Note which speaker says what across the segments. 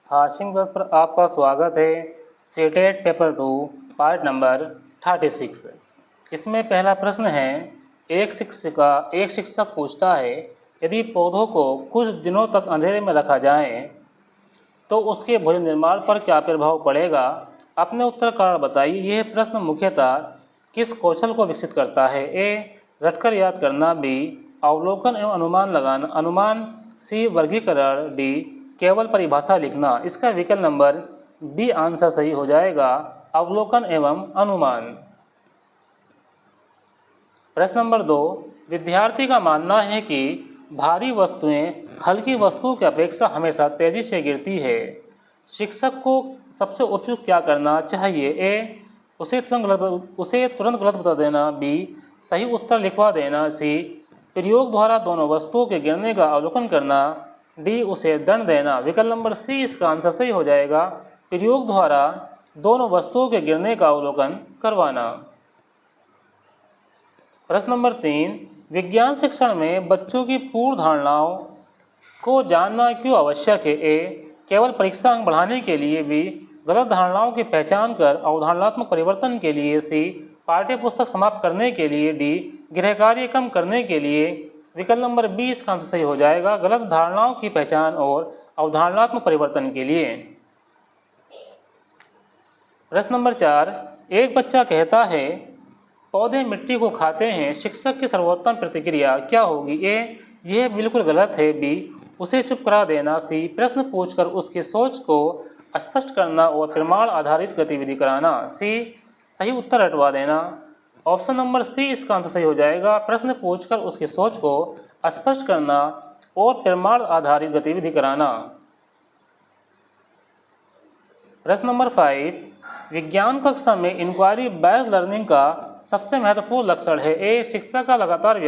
Speaker 1: Hashim class पर आपका स्वागत है। CTET paper 2 part number 36। इसमें पहला प्रश्न है, एक शिक्षक पूछता है, यदि पौधों को कुछ दिनों तक अंधेरे में रखा जाए तो उसके भोजन निर्माण पर क्या प्रभाव पड़ेगा? अपने उत्तर कारण बताइए। यह प्रश्न मुख्यतः किस कौशल को विकसित करता है? ए. रटकर याद करना, बी. अवलोकन एवं अनुमान लगाना, सी. वर्गीकरण, डी. केवल परिभाषा लिखना। इसका विकल्प नंबर बी आंसर सही हो जाएगा, अवलोकन एवं अनुमान। प्रश्न नंबर 2, विद्यार्थी का मानना है कि भारी वस्तुएं हल्की वस्तुओं की अपेक्षा हमेशा तेजी से गिरती है। शिक्षक को सबसे उपयुक्त क्या करना चाहिए? ए. उसे तुरंत गलत बता देना, बी. सही उत्तर लिखवा देना, सी. प्रयोग द्वारा दोनों वस्तुओं के गिरने का अवलोकन करना, डी. उसे दंड देना। विकल्प नंबर सी इसका आंसर सही हो जाएगा, प्रयोग द्वारा दोनों वस्तुओं के गिरने का अवलोकन करवाना। प्रश्न नंबर 3, विज्ञान शिक्षण में बच्चों की पूर्व धारणाओं को जानना क्यों आवश्यक है? ए. केवल परीक्षा अंक बढ़ाने के लिए, बी. गलत धारणाओं की पहचान कर अवधारणात्मक परिवर्तन के लिए, सी. पाठ्य पुस्तक समाप्त करने के लिए, डी. गृह कार्य कम करने के लिए। विकल्प नंबर बी इसका आंसर सही हो जाएगा, गलत धारणाओं की पहचान और अवधारणात्मक परिवर्तन के लिए। प्रश्न नंबर 4, एक बच्चा कहता है, पौधे मिट्टी को खाते हैं। शिक्षक की सर्वोत्तम प्रतिक्रिया क्या होगी? ए. यह बिल्कुल गलत है, बी. उसे चुप करा देना, सी. प्रश्न पूछकर उसकी सोच को स्पष्ट करना और प्रमाण आधारित गतिविधि कराना, सी. सही उत्तर हटवा देना। ऑप्शन नंबर सी इसका आंसर सही हो जाएगा, प्रश्न पूछकर उसकी सोच को स्पष्ट करना और प्रमाण आधारित गतिविधि कराना। प्रश्न नंबर 5, विज्ञान कक्षा में इंक्वायरी बेस्ड लर्निंग का सबसे महत्वपूर्ण लक्षण है? ए. शिक्षक का लगातार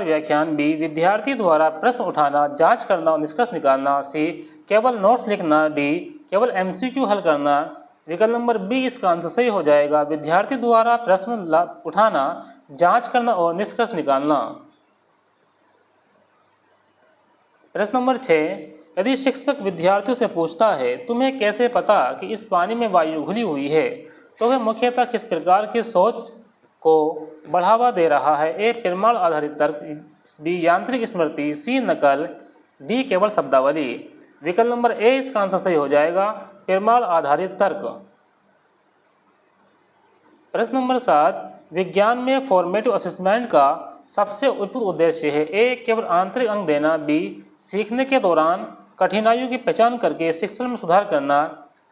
Speaker 1: व्याख्यान, बी. विद्यार्थी द्वारा प्रश्न उठाना, जांच करना और निष्कर्ष निकालना, सी. केवल नोट्स लिखना, डी. केवल MCQ हल करना। विकल्प नंबर बी इसका आंसर सही हो जाएगा, विद्यार्थी द्वारा प्रश्न उठाना, जांच करना और निष्कर्ष निकालना। प्रश्न नंबर 6, यदि शिक्षक विद्यार्थियों से पूछता है, तुम्हें कैसे पता कि इस पानी में वायु घुली हुई है, तो वह मुख्यतः किस प्रकार की सोच को बढ़ावा दे रहा है? ए. प्रमाण आधारित तर्क, बी. यांत्रिक स्मृति, सी. नकल, डी. केवल शब्दावली। विकल्प नंबर ए इसका आंसर सही हो जाएगा, प्रमाण आधारित तर्क। प्रश्न नंबर 7, विज्ञान में फॉर्मेटिव असेसमेंट का सबसे उपयुक्त उद्देश्य है? ए. केवल आंतरिक अंक देना, बी. सीखने के दौरान कठिनाइयों की पहचान करके शिक्षण में सुधार करना,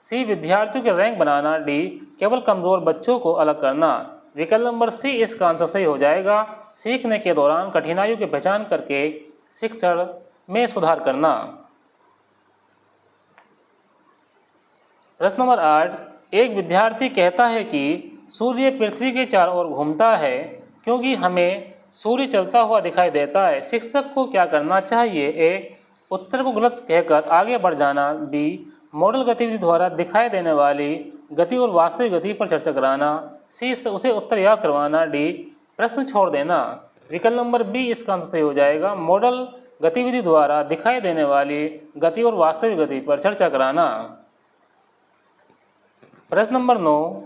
Speaker 1: सी. विद्यार्थियों के रैंक बनाना, डी. केवल कमजोर बच्चों को अलग करना। विकल्प नंबर सी इसका आंसर सही हो जाएगा, सीखने के दौरान कठिनाइयों की पहचान करके शिक्षण में सुधार करना। प्रश्न नंबर 8, एक विद्यार्थी कहता है कि सूर्य पृथ्वी के चारों ओर घूमता है क्योंकि हमें सूर्य चलता हुआ दिखाई देता है। शिक्षक को क्या करना चाहिए? ए. उत्तर को गलत कहकर आगे बढ़ जाना, बी. मॉडल गतिविधि द्वारा दिखाई देने वाली गति और वास्तविक गति पर चर्चा कराना, सी. उसे उत्तर याद करवाना, डी. प्रश्न छोड़ देना। विकल्प नंबर बी इसका आंसर सही हो जाएगा, मॉडल गतिविधि द्वारा दिखाई देने वाली गति और वास्तविक गति पर चर्चा कराना। प्रश्न नंबर 9,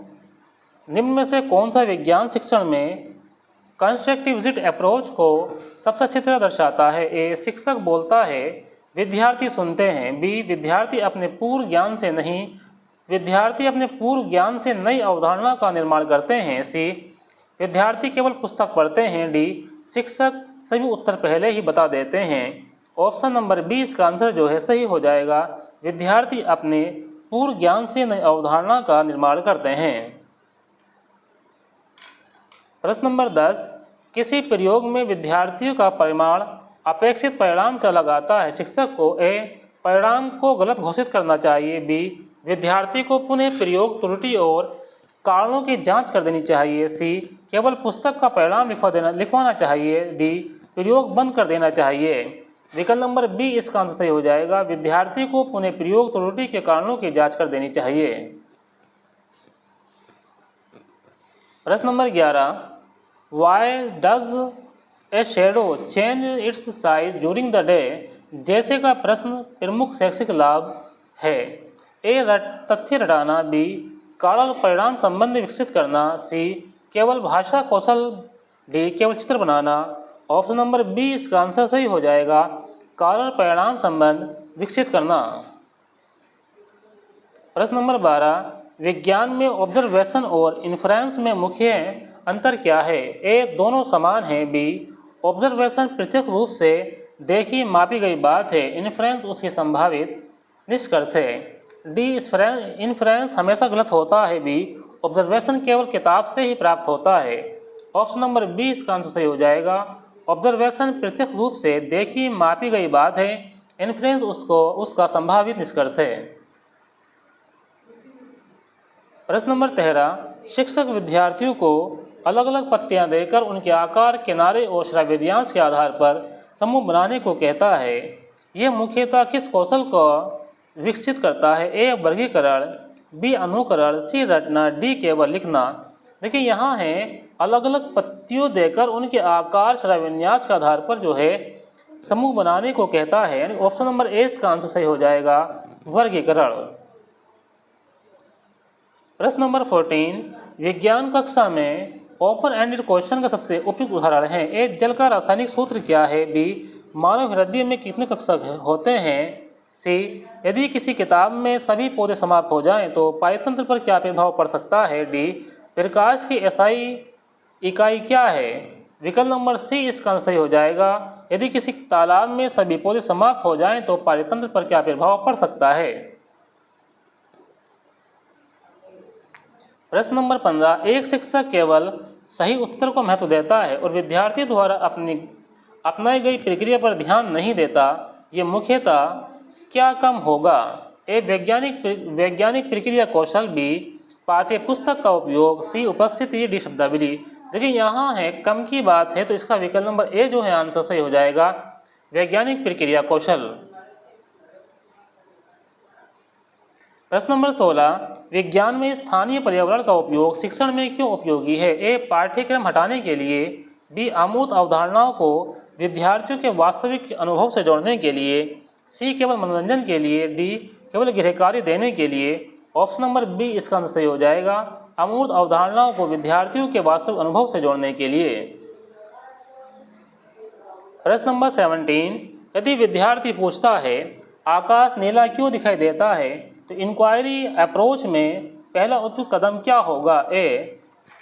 Speaker 1: निम्न में से कौन सा विज्ञान शिक्षण में कंस्ट्रक्टिविस्ट अप्रोच को सबसे अच्छी तरह दर्शाता है? ए. शिक्षक बोलता है, विद्यार्थी सुनते हैं, बी. विद्यार्थी अपने पूर्व ज्ञान से नई अवधारणा का निर्माण करते हैं, सी. विद्यार्थी केवल पुस्तक पढ़ते हैं, डी. शिक्षक सभी उत्तर पहले ही बता देते हैं। ऑप्शन नंबर बी इसका आंसर जो है सही हो जाएगा, विद्यार्थी अपने पूर्व ज्ञान से नई अवधारणा का निर्माण करते हैं। प्रश्न नंबर 10, किसी प्रयोग में विद्यार्थियों का परिमाण अपेक्षित परिणाम से अलग आता है। शिक्षक को ए. परिणाम को गलत घोषित करना चाहिए, बी. विद्यार्थी को पुनः प्रयोग त्रुटि और कारणों की जांच कर देनी चाहिए, सी. केवल पुस्तक का परिणाम लिखवाना चाहिए, डी. प्रयोग बंद कर देना चाहिए। विकल्प नंबर बी इसका आंसर सही हो जाएगा, विद्यार्थी को पुनः प्रयोग त्रुटि के कारणों की जांच कर देनी चाहिए। प्रश्न number 11, why does a shadow change it's size during the day? जैसे का प्रश्न प्रमुख शैक्षिक लाभ है। ए तथ्य रटाना, बी कारण और परिणाम संबंध विकसित करना, सी केवल भाषा कौशल, डी केवल चित्र बनाना। ऑप्शन नंबर बी इसका आंसर सही हो जाएगा, कारण परिणाम संबंध विकसित करना। प्रश्न नंबर 12, विज्ञान में ऑब्जर्वेशन और इन्फ्रेंस में मुख्य अंतर क्या है। ए दोनों समान हैं, बी ऑब्जर्वेशन प्रत्यक्ष रूप से देखी मापी गई बात है, इन्फ्रेंस उसकी संभावित निष्कर्ष है। डी इन्फ्रेंस हमेशा गलत होता है, बी ऑब्जर्वेशन केवल किताब से ही प्राप्त होता है। ऑप्शन नंबर बी इसका आंसर सही हो जाएगा, ऑब्जर्वेशन प्रत्यक्ष रूप से देखी मापी गई बात है, इन्फ्रेंस उसका संभावित निष्कर्ष है। प्रश्न नंबर 13, शिक्षक विद्यार्थियों को अलग अलग पत्तियां देकर उनके आकार, किनारे और श्राव्यांश के आधार पर समूह बनाने को कहता है। यह मुख्यतः किस कौशल को विकसित करता है। ए वर्गीकरण, बी अनुकरण, सी रटना, डी केवल लिखना। देखिए यहाँ है अलग अलग पत्तियों देकर उनके आकार, श्राव्यांश के आधार पर जो है समूह बनाने को कहता है, यानी ऑप्शन नंबर ए इसका आंसर सही हो जाएगा, वर्गीकरण। प्रश्न नंबर 14, विज्ञान कक्षा में ओपन एंडेड क्वेश्चन का सबसे उपयुक्त उदाहरण है। ए जल का रासायनिक सूत्र क्या है, बी मानव हृदय में कितने कक्षक होते हैं, सी यदि किसी किताब में सभी पौधे समाप्त हो जाएं तो पायतंत्र पर क्या प्रभाव पड़ सकता है, डी प्रकाश की एसआई इकाई क्या है। विकल्प नंबर सी इसका आंसर सही हो जाएगा, यदि किसी तालाब में सभी पौधे समाप्त हो जाएं तो पायतंत्र पर क्या प्रभाव पड़ सकता है। प्रश्न नंबर 15, एक शिक्षक केवल सही उत्तर को महत्व देता है और विद्यार्थी द्वारा अपनाई गई प्रक्रिया पर ध्यान नहीं देता, ये मुख्यतः क्या कम होगा। ए वैज्ञानिक प्रक्रिया कौशल, बी पाठ्य पुस्तक का उपयोग, सी उपस्थिति, डी शब्दावली। देखिए यहाँ है कम की बात है तो इसका विकल्प नंबर ए जो है आंसर सही हो जाएगा, वैज्ञानिक प्रक्रिया कौशल। प्रश्न नंबर 16, विज्ञान में स्थानीय पर्यावरण का उपयोग शिक्षण में क्यों उपयोगी है। ए पाठ्यक्रम हटाने के लिए, बी अमूर्त अवधारणाओं को विद्यार्थियों के वास्तविक अनुभव से जोड़ने के लिए, सी केवल मनोरंजन के लिए, डी केवल गृहकार्य देने के लिए। ऑप्शन नंबर बी इसका आंसर सही हो जाएगा, अमूर्त अवधारणाओं को विद्यार्थियों के वास्तविक अनुभव से जोड़ने के लिए। प्रश्न नंबर 17, यदि विद्यार्थी पूछता है आकाश नीला क्यों दिखाई देता है तो इंक्वायरी अप्रोच में पहला उपयुक्त कदम क्या होगा। ए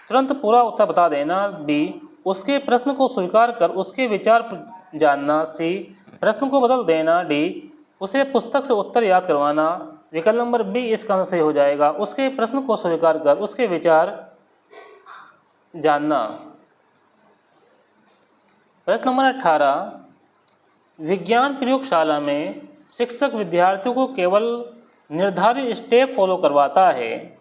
Speaker 1: तुरंत पूरा उत्तर बता देना, बी उसके प्रश्न को स्वीकार कर उसके विचार जानना, सी प्रश्न को बदल देना, डी उसे पुस्तक से उत्तर याद करवाना। विकल्प नंबर बी इसका आंसर सही हो जाएगा, उसके प्रश्न को स्वीकार कर उसके विचार जानना। प्रश्न नंबर 18, विज्ञान प्रयोगशाला में शिक्षक विद्यार्थियों को केवल निर्धारित स्टेप फॉलो करवाता है,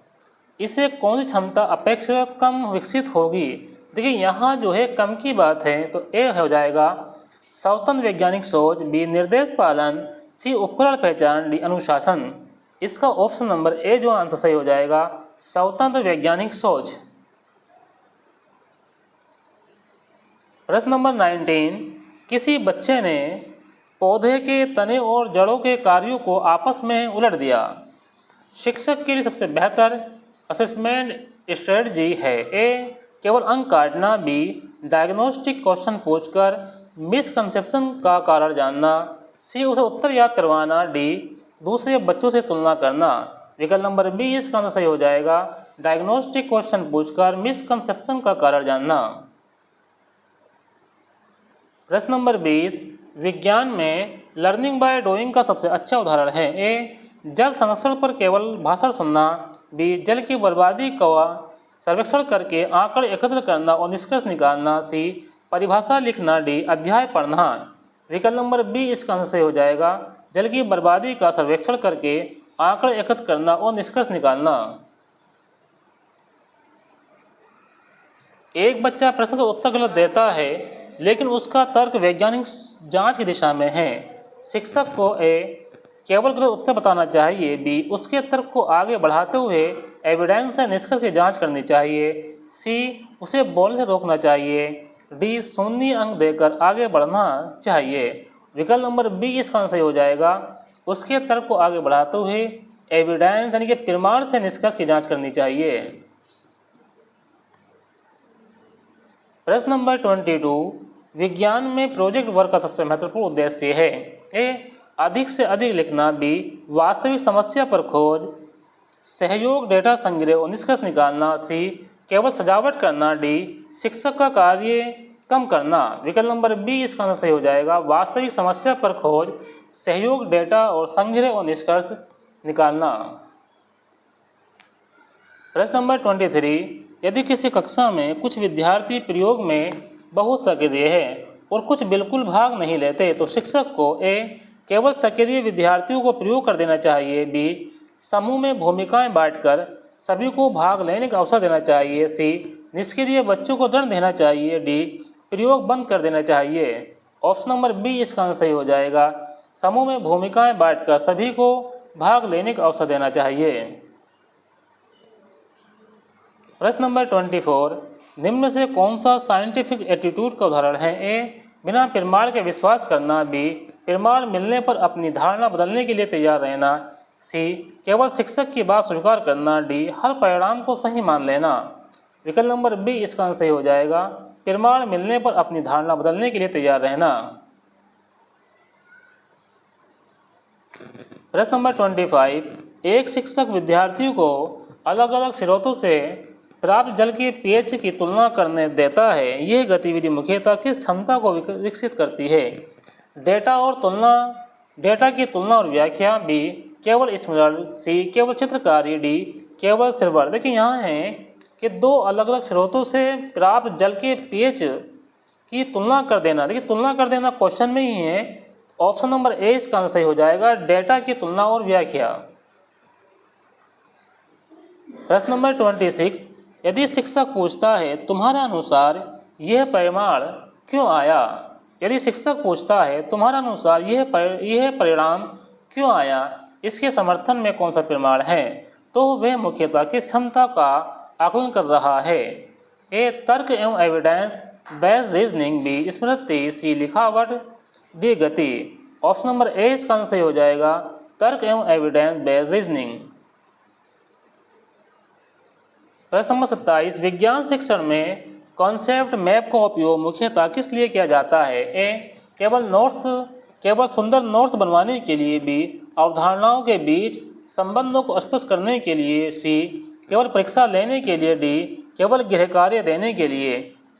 Speaker 1: इसे कौन सी क्षमता अपेक्षाकृत कम विकसित होगी। देखिए यहाँ जो है कम की बात है तो ए हो जाएगा स्वतंत्र वैज्ञानिक सोच, बी निर्देश पालन, सी उपकरण पहचान, डी अनुशासन। इसका ऑप्शन नंबर ए जो आंसर सही हो जाएगा, स्वतंत्र वैज्ञानिक सोच। प्रश्न नंबर 19, किसी बच्चे ने पौधे के तने और जड़ों के कार्यों को आपस में उलट दिया, शिक्षक के लिए सबसे बेहतर असेसमेंट स्ट्रेटजी है। ए केवल अंक काटना, बी डायग्नोस्टिक क्वेश्चन पूछकर मिसकंसेप्शन का कारण जानना, सी उसे उत्तर याद करवाना, डी दूसरे बच्चों से तुलना करना। विकल्प नंबर बी इसका आंसर सही हो जाएगा, डायग्नोस्टिक क्वेश्चन पूछकर मिसकंसेप्शन का कारण जानना। प्रश्न नंबर 20, विज्ञान में लर्निंग बाय डूइंग का सबसे अच्छा उदाहरण है। ए जल संरक्षण पर केवल भाषण सुनना, बी जल की बर्बादी का सर्वेक्षण करके आंकड़े एकत्र करना और निष्कर्ष निकालना, सी परिभाषा लिखना, डी अध्याय पढ़ना। विकल्प नंबर बी इसका आंसर सही हो जाएगा, जल की बर्बादी का सर्वेक्षण करके आंकड़े एकत्र करना और निष्कर्ष निकालना। एक बच्चा प्रश्न का उत्तर गलत देता है लेकिन उसका तर्क वैज्ञानिक जांच की दिशा में है, शिक्षक को ए केवल गलत उत्तर बताना चाहिए, बी उसके तर्क को आगे बढ़ाते हुए एविडेंस से निष्कर्ष की जांच करनी चाहिए, सी उसे बोलने से रोकना चाहिए, डी शून्य अंक देकर आगे बढ़ना चाहिए। विकल्प नंबर बी इसका आंसर सही हो जाएगा। उसके तर्क को आगे बढ़ाते हुए एविडेंस यानी कि प्रमाण से निष्कर्ष की जांच करनी चाहिए। प्रश्न नंबर 22, विज्ञान में प्रोजेक्ट वर्क का सबसे महत्वपूर्ण उद्देश्य है। ए, अधिक से अधिक लिखना। बी, वास्तविक समस्या पर खोज। सहयोग, डेटा संग्रह और निष्कर्ष निकालना। सी, केवल सजावट करना। डी, शिक्षक का कार्य कम करना। विकल्प नंबर बी इसका आंसर सही हो जाएगा। वास्तविक समस्या पर खोज, सहयोग, डेटा और संग्रह और निष्कर्ष निकालना। प्रश्न नंबर 23, यदि किसी कक्षा में कुछ विद्यार्थी प्रयोग में बहुत सक्रिय है और कुछ बिल्कुल भाग नहीं लेते तो शिक्षक को ए, केवल सक्रिय विद्यार्थियों को प्रयोग कर देना चाहिए। बी, समूह में भूमिकाएं बांटकर सभी को भाग लेने का अवसर देना चाहिए। सी, निष्क्रिय बच्चों को दंड देना चाहिए। डी, प्रयोग बंद कर देना चाहिए। ऑप्शन नंबर बी इसका आंसर सही हो जाएगा। समूह में भूमिकाएं बांटकर सभी को भाग लेने का अवसर देना चाहिए। प्रश्न नंबर 24, निम्न से कौन सा साइंटिफिक एटीट्यूड का उदाहरण है। ए, बिना प्रमाण के विश्वास करना। बी, प्रमाण मिलने पर अपनी धारणा बदलने के लिए तैयार रहना। सी, केवल शिक्षक की बात स्वीकार करना। डी, हर परिणाम को सही मान लेना। विकल्प नंबर बी इसका आंसर सही हो जाएगा। प्रमाण मिलने पर अपनी धारणा बदलने के लिए तैयार रहना। प्रश्न नंबर 25, एक शिक्षक विद्यार्थियों को अलग अलग स्रोतों से प्राप्त जल के पीएच की तुलना करने देता है। यह गतिविधि मुख्यतः किस क्षमता को विकसित करती है। डेटा की तुलना और व्याख्या। बी, केवल स्मरण। सी, केवल चित्रकारी। डी, केवल सिरवर। देखिए यहाँ है कि दो अलग अलग स्रोतों से प्राप्त जल के पीएच की तुलना कर देना। देखिए तुलना कर देना क्वेश्चन में ही है। ऑप्शन नंबर ए इसका आंसर सही हो जाएगा। डेटा की तुलना और व्याख्या। प्रश्न नंबर 26, यदि शिक्षक पूछता है तुम्हारा अनुसार यह परिणाम क्यों आया। यदि शिक्षक पूछता है तुम्हारा अनुसार यह परिणाम क्यों आया, इसके समर्थन में कौन सा प्रमाण है, तो वह मुख्यतः किस क्षमता का आकलन कर रहा है। ए, तर्क एवं एविडेंस बेस्ड रीजनिंग। बी, स्मृति। सी, लिखावट। डी, गति। ऑप्शन नंबर ए इसका आंसर सही हो जाएगा। तर्क एवं एविडेंस बेस्ड रीजनिंग। प्रश्न नंबर 27, विज्ञान शिक्षण में कॉन्सेप्ट मैप का उपयोग मुख्यतः किस लिए किया जाता है। ए, केवल सुंदर नोट्स बनवाने के लिए। बी, अवधारणाओं के बीच संबंधों को स्पष्ट करने के लिए। सी, केवल परीक्षा लेने के लिए। डी, केवल गृह कार्य देने के लिए।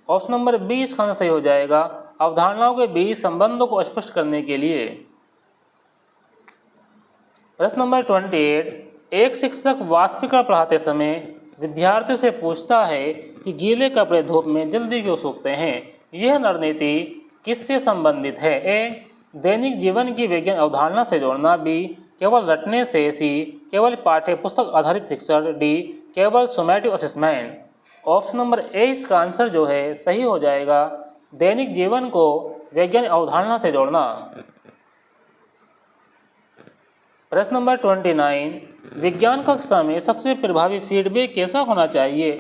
Speaker 1: ऑप्शन नंबर बी इसका आंसर सही हो जाएगा। अवधारणाओं के बीच संबंधों को स्पष्ट करने के लिए। प्रश्न नंबर 28, एक शिक्षक वाष्पीकरण पढ़ाते समय विद्यार्थियों से पूछता है कि गीले कपड़े धूप में जल्दी क्यों सूखते हैं। यह रणनीति किससे संबंधित है। ए, दैनिक जीवन की वैज्ञानिक अवधारणा से जोड़ना। बी, केवल रटने से। सी, केवल पाठ्य पुस्तक आधारित शिक्षण। डी, केवल सुमेटिव असेसमेंट। ऑप्शन नंबर ए इसका आंसर जो है सही हो जाएगा। दैनिक जीवन को वैज्ञानिक अवधारणा से जोड़ना। प्रश्न नंबर 29, विज्ञान कक्षा में सबसे प्रभावी फीडबैक कैसा होना चाहिए।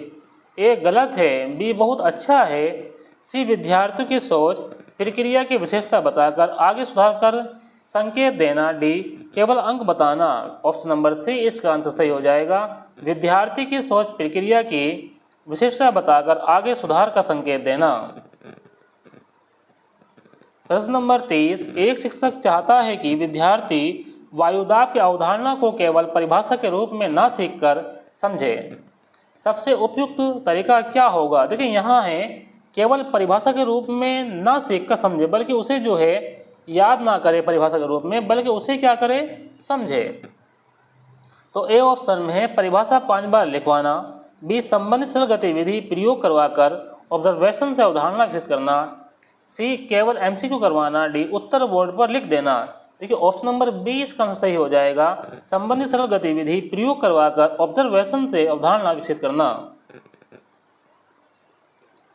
Speaker 1: ए, गलत है। बी, बहुत अच्छा है। सी, विद्यार्थियों की सोच प्रक्रिया की विशेषता बताकर आगे सुधार कर संकेत देना। डी, केवल अंक बताना। ऑप्शन नंबर सी इसका आंसर सही हो जाएगा। विद्यार्थी की सोच प्रक्रिया की विशेषता बताकर आगे सुधार का संकेत देना। प्रश्न नंबर 30, एक शिक्षक चाहता है कि विद्यार्थी वायुदाब की अवधारणा को केवल परिभाषा के रूप में ना सीखकर समझे। सबसे उपयुक्त तरीका क्या होगा। देखिए यहाँ है केवल परिभाषा के रूप में ना सीखकर समझे, बल्कि उसे जो है याद ना करे परिभाषा के रूप में, बल्कि उसे क्या करे, समझे। तो ए ऑप्शन में है परिभाषा 5 बार लिखवाना। बी, संबंधित सरल गतिविधि प्रयोग करवाकर ऑब्जर्वेशन से अवधारणा विकसित करना। सी, केवल एमसीक्यू करवाना। डी, उत्तर बोर्ड पर लिख देना। देखिए ऑप्शन नंबर बी इसका आंसर सही हो जाएगा। संबंधित सरल गतिविधि प्रयोग करवाकर ऑब्जर्वेशन से अवधारणा विकसित करना।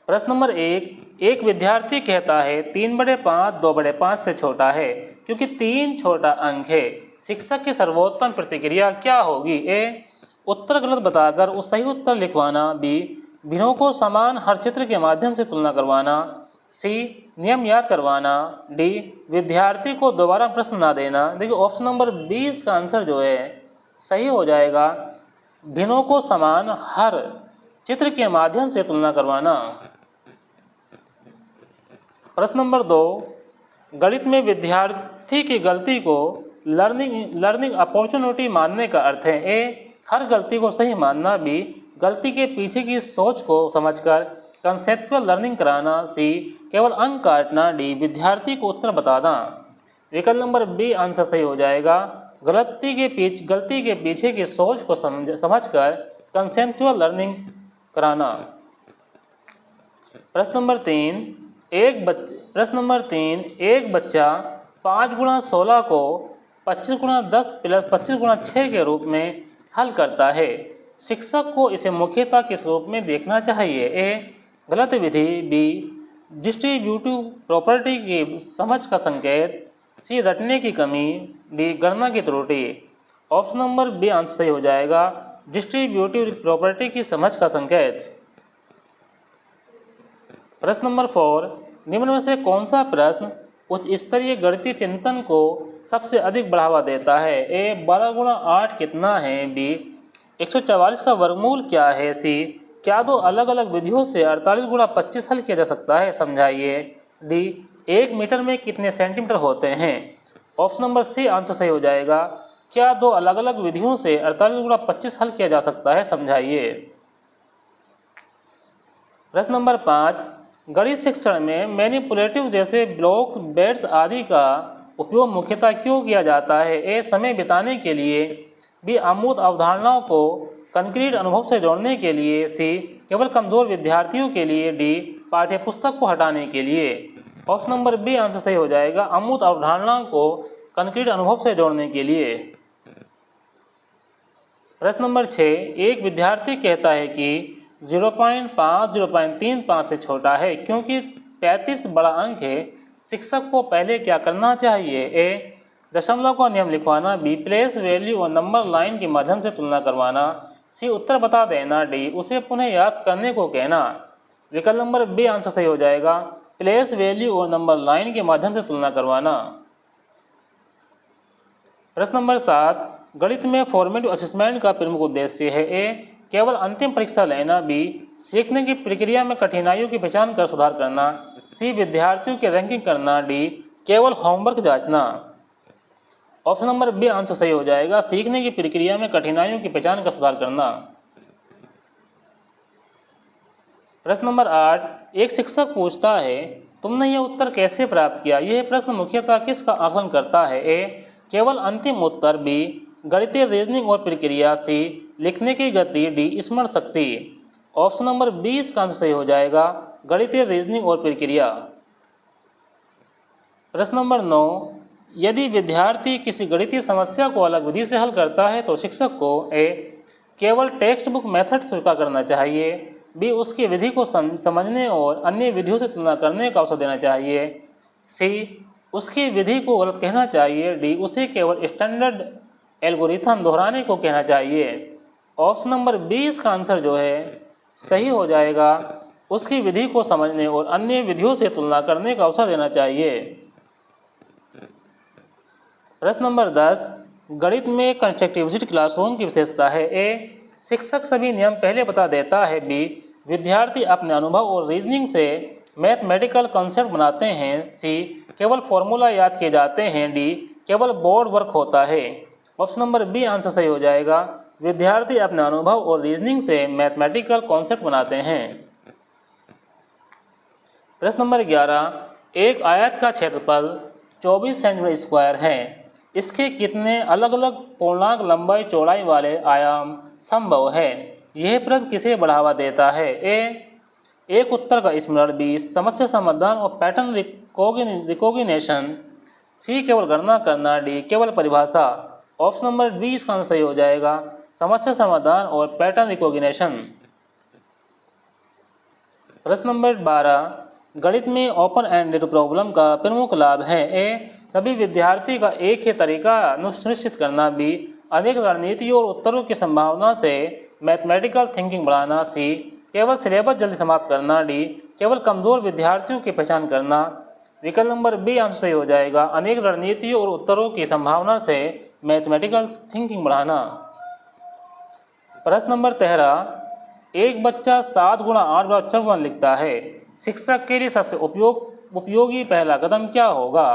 Speaker 1: प्रश्न नंबर 1, एक विद्यार्थी कहता है 3/5 2/5 से छोटा है क्योंकि 3 छोटा अंक है। शिक्षक की सर्वोत्तम प्रतिक्रिया क्या होगी। ए, उत्तर गलत बताकर उस सही उत्तर लिखवाना। बी, भिन्नों को समान हर चित्र के माध्यम से तुलना करवाना। सी नियम याद करवाना, डी विद्यार्थी को दोबारा प्रश्न ना देना। देखिए ऑप्शन नंबर 20 का आंसर जो है सही हो जाएगा, भिन्नों को समान हर चित्र के माध्यम से तुलना करवाना। प्रश्न नंबर 2, गणित में विद्यार्थी की गलती को लर्निंग अपॉर्चुनिटी मानने का अर्थ है। ए हर गलती को सही मानना, बी गलती के पीछे की सोच को समझकर कंसेप्चुअल लर्निंग कराना, सी केवल अंक काटना, डी विद्यार्थी को उत्तर बताना। विकल्प नंबर बी आंसर सही हो जाएगा, गलती के पीछे की सोच को समझकर कंसेप्चुअल लर्निंग कराना। प्रश्न नंबर 3, एक बच्चा 5 गुणा 16 को 25 गुणा 10 प्लस 25 गुणा 6 के रूप में हल करता है। शिक्षक को इसे मुख्यतः किस रूप में देखना चाहिए? ए गलत विधि, बी डिस्ट्रीब्यूटिव प्रॉपर्टी की समझ का संकेत, सी रटने की कमी, डी गणना की त्रुटि। ऑप्शन नंबर बी आंसर सही हो जाएगा, डिस्ट्रीब्यूटिव प्रॉपर्टी की समझ का संकेत। प्रश्न नंबर 4, निम्न में से कौन सा प्रश्न उच्च स्तरीय गणितीय चिंतन को सबसे अधिक बढ़ावा देता है? ए 12 गुणा 8 कितना है, बी 144 का वर्गमूल क्या है, सी क्या दो अलग अलग विधियों से 48 गुणा 25 हल किया जा सकता है, समझाइए, डी 1 मीटर में कितने सेंटीमीटर होते हैं। ऑप्शन नंबर सी आंसर सही हो जाएगा, क्या दो अलग अलग विधियों से 48 गुणा 25 हल किया जा सकता है, समझाइए। प्रश्न नंबर 5, गणित शिक्षण में मैनिपुलेटिव जैसे ब्लॉक बेड्स आदि का उपयोग मुख्यतः क्यों किया जाता है? ए समय बिताने के लिए, बी अमूर्त अवधारणाओं को कंक्रीट अनुभव से जोड़ने के लिए, सी केवल कमजोर विद्यार्थियों के लिए, डी पाठ्यपुस्तक को हटाने के लिए। ऑप्शन नंबर बी आंसर सही हो जाएगा, अमूर्त अवधारणाओं को कंक्रीट अनुभव से जोड़ने के लिए। प्रश्न नंबर 6, एक विद्यार्थी कहता है कि 0.5 0.35 से छोटा है क्योंकि 35 बड़ा अंक है। शिक्षक को पहले क्या करना चाहिए? ए दशमलव का नियम लिखवाना, बी प्लेस वैल्यू और नंबर लाइन के माध्यम से तुलना करवाना, सी उत्तर बता देना, डी उसे पुनः याद करने को कहना। विकल्प नंबर बी आंसर सही हो जाएगा, प्लेस वैल्यू और नंबर लाइन के माध्यम से तुलना करवाना। प्रश्न नंबर 7, गणित में फॉर्मेटिव असेसमेंट का प्रमुख उद्देश्य है। ए केवल अंतिम परीक्षा लेना, बी सीखने की प्रक्रिया में कठिनाइयों की पहचान कर सुधार करना, सी विद्यार्थियों की रैंकिंग करना, डी केवल होमवर्क जांचना। ऑप्शन नंबर बी आंसर सही हो जाएगा, सीखने की प्रक्रिया में कठिनाइयों की पहचान कर सुधार करना। प्रश्न नंबर 8, एक शिक्षक पूछता है तुमने यह उत्तर कैसे प्राप्त किया? यह प्रश्न मुख्यतः किसका आकलन करता है? ए केवल अंतिम उत्तर, बी गणितीय रीजनिंग और प्रक्रिया, सी लिखने की गति, डी स्मरण शक्ति। ऑप्शन नंबर 20 का आंसर सही हो जाएगा, गणितीय रीजनिंग और प्रक्रिया। प्रश्न नंबर 9, यदि विद्यार्थी किसी गणितीय समस्या को अलग विधि से हल करता है तो शिक्षक को ए केवल टेक्स्ट बुक मेथड स्वीकार करना चाहिए, बी उसकी विधि को समझने और अन्य विधियों से तुलना करने का अवसर देना चाहिए, सी उसकी विधि को गलत कहना चाहिए, डी उसे केवल स्टैंडर्ड एल्गोरिथम दोहराने को कहना चाहिए। ऑप्शन नंबर 20 का आंसर जो है सही हो जाएगा, उसकी विधि को समझने और अन्य विधियों से तुलना करने का अवसर देना चाहिए। प्रश्न नंबर 10, गणित में कंस्ट्रक्टिविस्ट क्लासरूम की विशेषता है। ए शिक्षक सभी नियम पहले बता देता है, बी विद्यार्थी अपने अनुभव और रीजनिंग से मैथमेटिकल कॉन्सेप्ट बनाते हैं, सी केवल फॉर्मूला याद किए जाते हैं, डी केवल बोर्ड वर्क होता है। ऑप्शन नंबर बी आंसर सही हो जाएगा, विद्यार्थी अपने अनुभव और रीजनिंग से मैथमेटिकल कॉन्सेप्ट बनाते हैं। प्रश्न नंबर 11, एक आयत का क्षेत्रफल 24 सेंटीमीटर स्क्वायर है, इसके कितने अलग अलग पूर्णांक लंबाई चौड़ाई वाले आयाम संभव है? यह प्रश्न किसे बढ़ावा देता है? ए एक उत्तर का स्मरण, बी समस्या समाधान और पैटर्न रिकॉग्निशन, सी केवल गणना करना, डी केवल परिभाषा। ऑप्शन नंबर 20 का आंसर सही हो जाएगा, समस्या समाधान और पैटर्न रिकॉग्निशन। प्रश्न नंबर 12, गणित में ओपन एंडेड प्रॉब्लम का प्रमुख लाभ है। ए सभी विद्यार्थी का एक ही तरीका सुनिश्चित करना, बी अनेक रणनीतियों और उत्तरों की संभावना से मैथमेटिकल थिंकिंग बढ़ाना, सी केवल सिलेबस जल्दी समाप्त करना, डी केवल कमज़ोर विद्यार्थियों की पहचान करना। विकल्प नंबर बी आंसर सही हो जाएगा, अनेक रणनीतियों और उत्तरों की संभावना से मैथमेटिकल थिंकिंग बढ़ाना। प्रश्न नंबर 13, एक बच्चा 7 गुणा 8 बराबर 54 लिखता है, शिक्षक के लिए सबसे उपयोगी पहला कदम क्या होगा?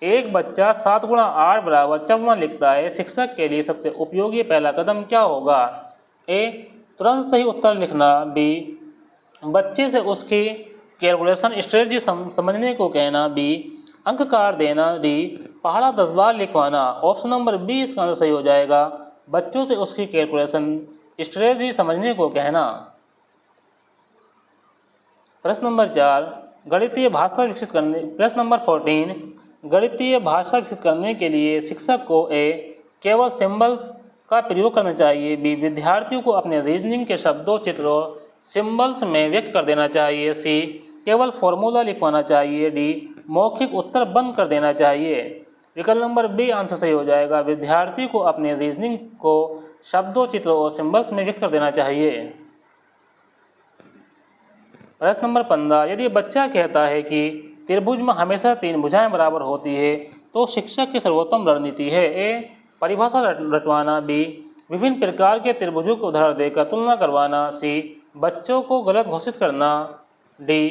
Speaker 1: एक बच्चा 7 गुणा 8 बराबर 54 लिखता है, शिक्षक के लिए सबसे उपयोगी पहला कदम क्या होगा? ए, तुरंत सही उत्तर लिखना। बी, बच्चे से उसकी कैलकुलेशन स्ट्रेटजी समझने को कहना। बी, अंक कार्ड देना। डी, पहाड़ा 10 बार लिखवाना। ऑप्शन नंबर बी इसका आंसर सही हो जाएगा, बच्चों से उसकी कैलकुलेशन स्ट्रेटजी समझने को कहना। प्रश्न नंबर 4, गणितीय भाषा विकसित करने। प्रश्न नंबर 14, गणितीय भाषा विकसित करने के लिए शिक्षक को ए, केवल सिंबल्स का प्रयोग करना चाहिए। बी, विद्यार्थियों को अपने रीजनिंग के शब्दों, चित्रों, सिंबल्स में व्यक्त कर देना चाहिए। सी, केवल फॉर्मूला लिखवाना चाहिए। डी, मौखिक उत्तर बंद कर देना चाहिए। विकल्प नंबर बी आंसर सही हो जाएगा, विद्यार्थी को अपने रीजनिंग को शब्दों, चित्रों और सिंबल्स में व्यक्त कर देना चाहिए। प्रश्न नंबर 15, यदि बच्चा कहता है कि त्रिभुज में हमेशा 3 भुजाएं बराबर होती है तो शिक्षक की सर्वोत्तम रणनीति है? ए, परिभाषा रटवाना। बी, विभिन्न प्रकार के त्रिभुजों को उदाहरण देकर तुलना करवाना। सी, बच्चों को गलत घोषित करना। डी,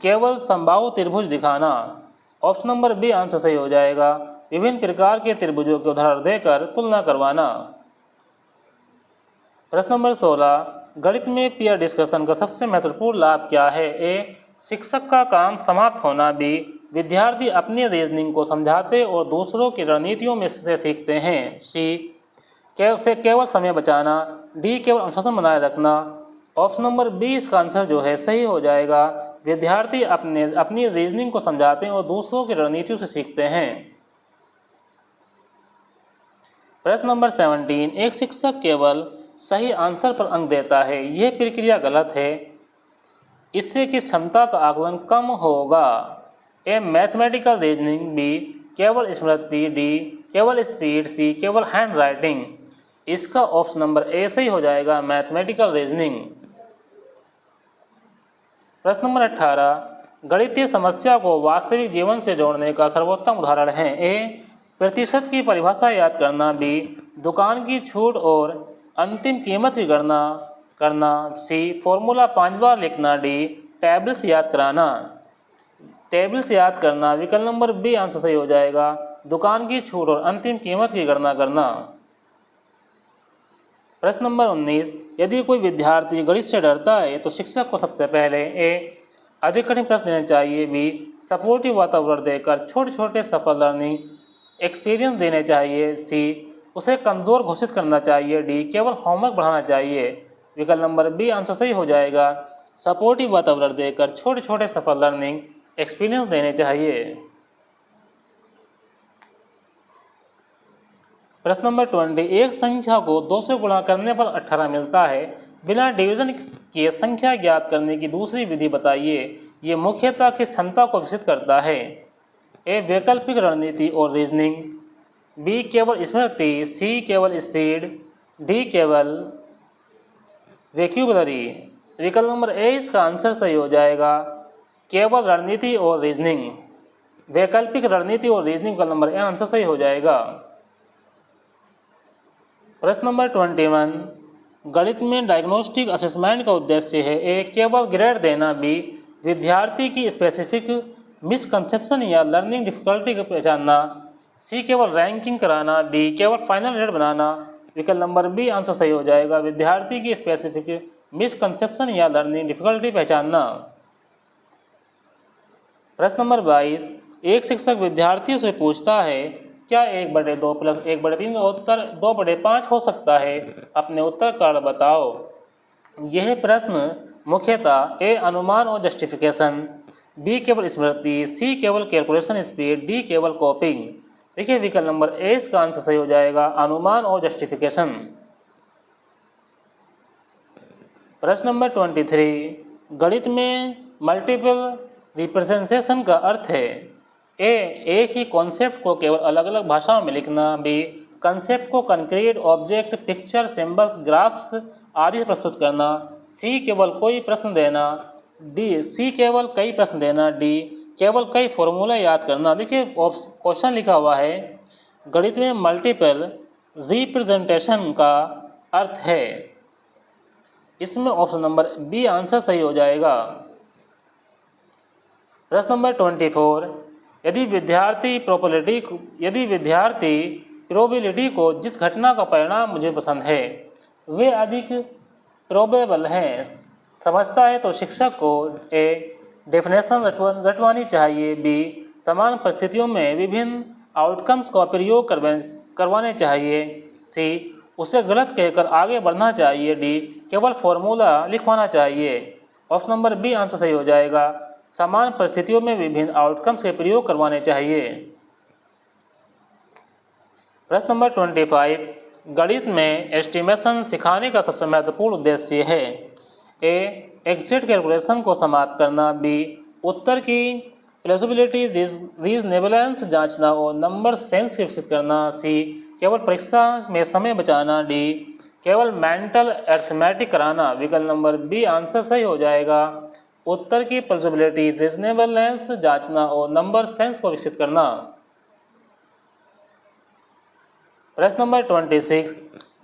Speaker 1: केवल संभावित त्रिभुज दिखाना। ऑप्शन नंबर बी आंसर सही हो जाएगा, विभिन्न प्रकार के त्रिभुजों के उदाहरण देकर तुलना करवाना। प्रश्न नंबर 16, गणित में पीयर डिस्कशन का सबसे महत्वपूर्ण लाभ क्या है? ए, शिक्षक का काम समाप्त होना। बी, विद्यार्थी अपनी रीजनिंग को समझाते और दूसरों की रणनीतियों में से सीखते हैं। सी, केवल समय बचाना। डी, केवल अनुशासन बनाए रखना। ऑप्शन नंबर बी इसका आंसर जो है सही हो जाएगा, विद्यार्थी अपनी रीजनिंग को समझाते हैं और दूसरों की रणनीतियों से सीखते हैं। प्रश्न नंबर 17, एक शिक्षक केवल सही आंसर पर अंक देता है, यह प्रक्रिया गलत है, इससे किस क्षमता का आकलन कम होगा? ए, मैथमेटिकल रीजनिंग। बी, केवल स्मृति। डी, केवल स्पीड। सी, केवल हैंड राइटिंग। इसका ऑप्शन नंबर ए सही हो जाएगा, मैथमेटिकल रीजनिंग। प्रश्न नंबर 18, गणितीय समस्या को वास्तविक जीवन से जोड़ने का सर्वोत्तम उदाहरण है? ए, प्रतिशत की परिभाषा याद करना। बी, दुकान की छूट और अंतिम कीमत की गणना करना। सी, फॉर्मूला 5 बार लिखना। डी, टेबल्स याद कराना। टेबल्स याद करना। विकल्प नंबर बी आंसर सही हो जाएगा, दुकान की छूट और अंतिम कीमत की गणना करना। प्रश्न नंबर 19, यदि कोई विद्यार्थी गणित से डरता है तो शिक्षक को सबसे पहले ए, अधिक कठिन प्रश्न देने चाहिए। बी, सपोर्टिव वातावरण देकर छोटे छोटे सफल लर्निंग एक्सपीरियंस देने चाहिए। सी, उसे कमज़ोर घोषित करना चाहिए। डी, केवल होमवर्क बढ़ाना चाहिए। विकल्प नंबर बी आंसर सही हो जाएगा, सपोर्टिव वातावरण देकर छोटे छोटे सफल लर्निंग एक्सपीरियंस देने चाहिए। प्रश्न नंबर 20, एक संख्या को 2 से गुणा करने पर 18 मिलता है, बिना डिवीजन किए संख्या ज्ञात करने की दूसरी विधि बताइए। ये मुख्यतः किस क्षमता को विकसित करता है? ए, वैकल्पिक रणनीति और रीजनिंग। बी, केवल स्मृति। सी, केवल स्पीड। डी, केवल वोकैबुलरी। विकल्प नंबर ए इसका आंसर सही हो जाएगा, केवल रणनीति और रीजनिंग। वैकल्पिक रणनीति और रीजनिंग विकल्प नंबर ए आंसर सही हो जाएगा। प्रश्न नंबर 21, गणित में डायग्नोस्टिक असेसमेंट का उद्देश्य है? ए, केवल ग्रेड देना। बी, विद्यार्थी की स्पेसिफिक मिसकंसेप्शन या लर्निंग डिफिकल्टी को पहचानना। सी, केवल रैंकिंग कराना। डी, केवल फाइनल ग्रेड बनाना। विकल्प नंबर बी आंसर सही हो जाएगा, विद्यार्थी की स्पेसिफिक मिसकंसेप्शन या लर्निंग डिफिकल्टी पहचानना। प्रश्न नंबर 22, एक शिक्षक विद्यार्थियों से पूछता है, क्या 1/2 + 1/3 का उत्तर 2/5 हो सकता है? अपने उत्तर कार्ड बताओ। यह प्रश्न मुख्यतः ए, अनुमान और जस्टिफिकेशन। बी, केवल स्मृति। सी, केवल कैलकुलेशन स्पीड। डी, केवल कॉपिंग। देखिए विकल्प नंबर ए इसका आंसर सही हो जाएगा, अनुमान और जस्टिफिकेशन। प्रश्न नंबर 23, गणित में मल्टीपल रिप्रेजेंटेशन का अर्थ है? ए, एक ही कॉन्सेप्ट को केवल अलग अलग भाषाओं में लिखना। बी, कंसेप्ट को concrete object, picture, symbols, graphs आदि से प्रस्तुत करना। सी, केवल कोई प्रश्न देना। डी सी केवल कई प्रश्न देना, डी केवल कई फॉर्मूला याद करना। देखिए क्वेश्चन लिखा हुआ है गणित में मल्टीपल रिप्रेजेंटेशन का अर्थ है, इसमें ऑप्शन नंबर बी आंसर सही हो जाएगा। प्रश्न नंबर 24, यदि विद्यार्थी प्रोबेबिलिटी को जिस घटना का परिणाम मुझे पसंद है वे अधिक प्रोबेबल हैं समझता है तो शिक्षक को ए डेफिनेशन रटवानी चाहिए, बी समान परिस्थितियों में विभिन्न आउटकम्स का प्रयोग करवाने चाहिए, सी उसे गलत कहकर आगे बढ़ना चाहिए, डी केवल फॉर्मूला लिखवाना चाहिए। ऑप्शन नंबर बी आंसर सही हो जाएगा, समान परिस्थितियों में विभिन्न आउटकम्स के प्रयोग करवाने चाहिए। प्रश्न नंबर 25, गणित में एस्टिमेशन सिखाने का सबसे महत्वपूर्ण उद्देश्य है, ए एग्जैक्ट कैलकुलेशन को समाप्त करना, बी उत्तर की प्लॉजिबिलिटी रीजनेबलेंस जांचना और नंबर सेंस विकसित करना, सी केवल परीक्षा में समय बचाना, डी केवल मेंटल अर्थमेटिक कराना। विकल्प नंबर बी आंसर सही हो जाएगा, उत्तर की प्लॉजिबिलिटी रीजनेबलेंस जांचना और नंबर सेंस को विकसित करना। प्रश्न नंबर 26,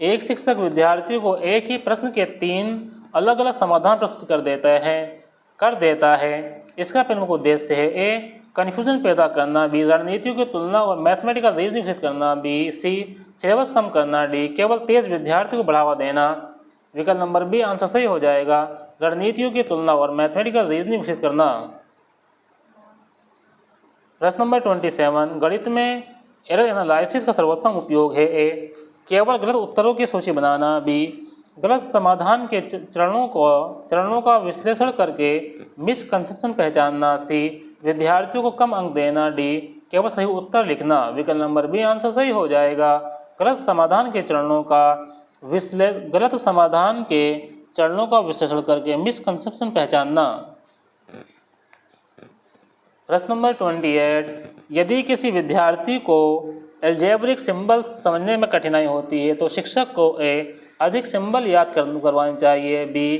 Speaker 1: एक शिक्षक विद्यार्थियों को एक ही प्रश्न के 3 अलग अलग समाधान प्रस्तुत कर देता है। इसका प्रमुख उद्देश्य है, ए कन्फ्यूजन पैदा करना, बी रणनीतियों की तुलना और मैथमेटिकल रीजनिंग विकसित करना, बी सी सिलेबस कम करना, डी केवल तेज विद्यार्थियों को बढ़ावा देना। विकल्प नंबर बी आंसर सही हो जाएगा, रणनीतियों की तुलना और मैथमेटिकल रीजनिंग विकसित करना। प्रश्न नंबर 27, गणित में एरर एनालिसिस का सर्वोत्तम उपयोग है, ए केवल गलत उत्तरों की सूची बनाना, बी गलत समाधान के चरणों का विश्लेषण करके मिसकंसेप्शन पहचानना, सी विद्यार्थियों को कम अंक देना, डी केवल सही उत्तर लिखना। विकल्प नंबर बी आंसर सही हो जाएगा, गलत समाधान के चरणों का विश्लेषण करके मिसकंसेप्शन पहचानना। प्रश्न नंबर 28, यदि किसी विद्यार्थी को एल्जेब्रिक सिंबल समझने में कठिनाई होती है तो शिक्षक को ए अधिक सिंबल याद करवाने चाहिए, be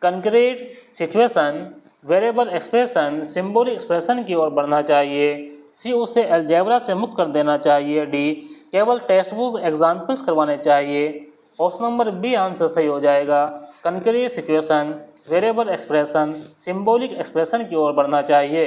Speaker 1: concrete situation variable expression symbolic expression की ओर बढ़ना चाहिए, सी उसे एल्जेब्रा से मुक्त कर देना चाहिए, डी केवल टेक्स्ट बुक एग्जाम्पल्स करवाने चाहिए। ऑप्शन नंबर बी आंसर सही हो जाएगा, concrete situation variable expression symbolic expression की ओर बढ़ना चाहिए।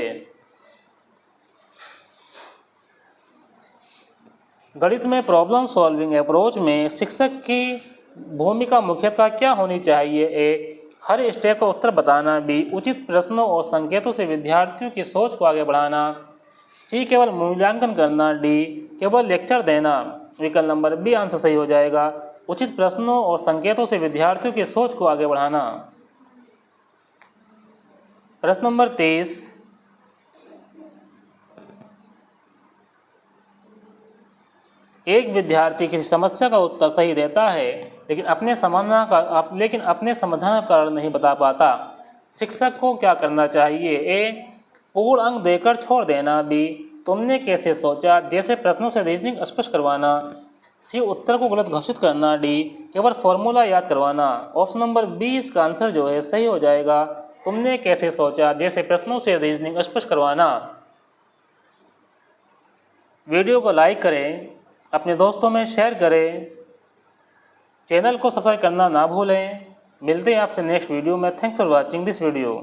Speaker 1: गणित में प्रॉब्लम सॉल्विंग अप्रोच में शिक्षक की भूमिका मुख्यतः क्या होनी चाहिए, ए हर स्टेप का उत्तर बताना, बी उचित प्रश्नों और संकेतों से विद्यार्थियों की सोच को आगे बढ़ाना, सी केवल मूल्यांकन करना, डी केवल लेक्चर देना। विकल्प नंबर बी आंसर सही हो जाएगा, उचित प्रश्नों और संकेतों से विद्यार्थियों की सोच को आगे बढ़ाना। प्रश्न नंबर 30, एक विद्यार्थी किसी समस्या का उत्तर सही देता है लेकिन अपने समाधान का कारण नहीं बता पाता, शिक्षक को क्या करना चाहिए, ए पूर्ण अंक देकर छोड़ देना, बी तुमने कैसे सोचा जैसे प्रश्नों से रीजनिंग स्पष्ट करवाना, सी उत्तर को गलत घोषित करना, डी केवल फॉर्मूला याद करवाना। ऑप्शन नंबर बी इसका आंसर जो है सही हो जाएगा, तुमने कैसे सोचा जैसे प्रश्नों से रीजनिंग स्पष्ट करवाना। वीडियो को लाइक करें, अपने दोस्तों में शेयर करें, चैनल को सब्सक्राइब करना ना भूलें। मिलते हैं आपसे नेक्स्ट वीडियो में। Thanks for watching this video.